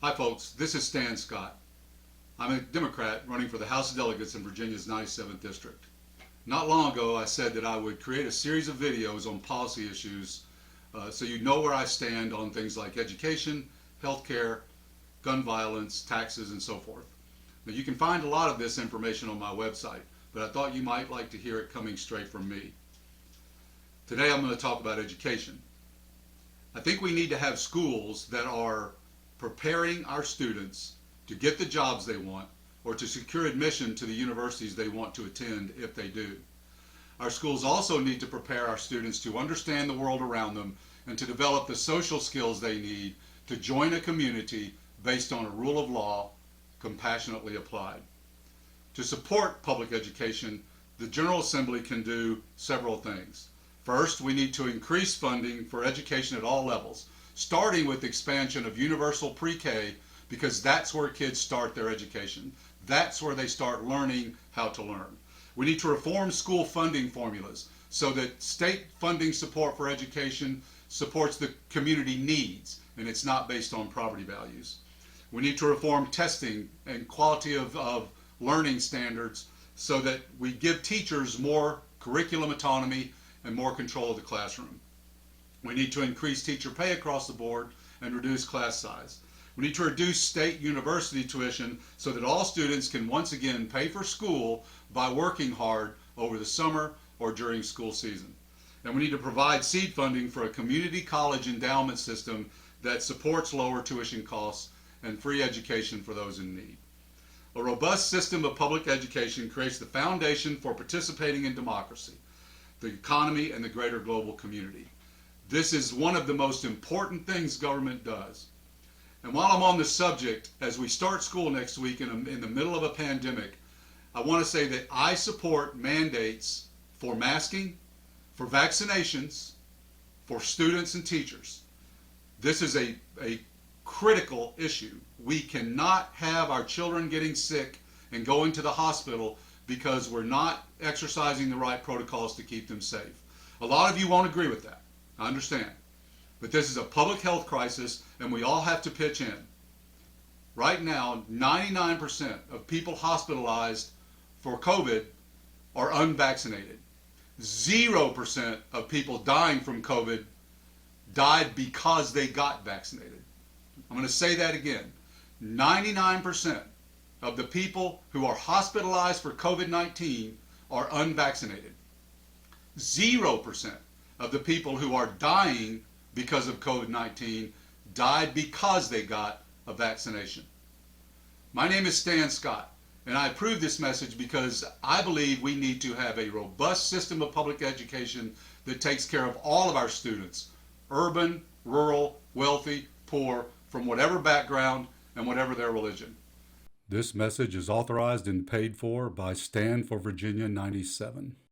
Hi folks, this is Stan Scott. I'm a Democrat running for the House of Delegates in Virginia's 97th District. Not long ago I said that I would create a series of videos on policy issues so you know where I stand on things like education, healthcare, gun violence, taxes, and so forth. Now you can find a lot of this information on my website, but I thought you might like to hear it coming straight from me. Today I'm going to talk about education. I think we need to have schools that are preparing our students to get the jobs they want or to secure admission to the universities they want to attend if they do. Our schools also need to prepare our students to understand the world around them and to develop the social skills they need to join a community based on a rule of law compassionately applied. To support public education, the General Assembly can do several things. First, we need to increase funding for education at all levels, starting with expansion of universal pre-K, because that's where kids start their education. That's where they start learning how to learn. We need to reform school funding formulas so that state funding support for education supports the community needs and it's not based on property values. We need to reform testing and quality of learning standards so that we give teachers more curriculum autonomy and more control of the classroom. We need to increase teacher pay across the board and reduce class size. We need to reduce state university tuition so that all students can once again pay for school by working hard over the summer or during school season. And we need to provide seed funding for a community college endowment system that supports lower tuition costs and free education for those in need. A robust system of public education creates the foundation for participating in democracy, the economy, and the greater global community. This is one of the most important things government does. And while I'm on the subject, as we start school next week in the middle of a pandemic, I want to say that I support mandates for masking, for vaccinations, for students and teachers. This is a critical issue. We cannot have our children getting sick and going to the hospital because we're not exercising the right protocols to keep them safe. A lot of you won't agree with that. I understand. But this is a public health crisis and we all have to pitch in. Right now, 99% of people hospitalized for COVID are unvaccinated. 0% of people dying from COVID died because they got vaccinated. I'm going to say that again. 99% of the people who are hospitalized for COVID-19 are unvaccinated. 0% of the people who are dying because of COVID-19 died because they got a vaccination. My name is Stan Scott, and I approve this message because I believe we need to have a robust system of public education that takes care of all of our students, urban, rural, wealthy, poor, from whatever background and whatever their religion. This message is authorized and paid for by Stand for Virginia 97.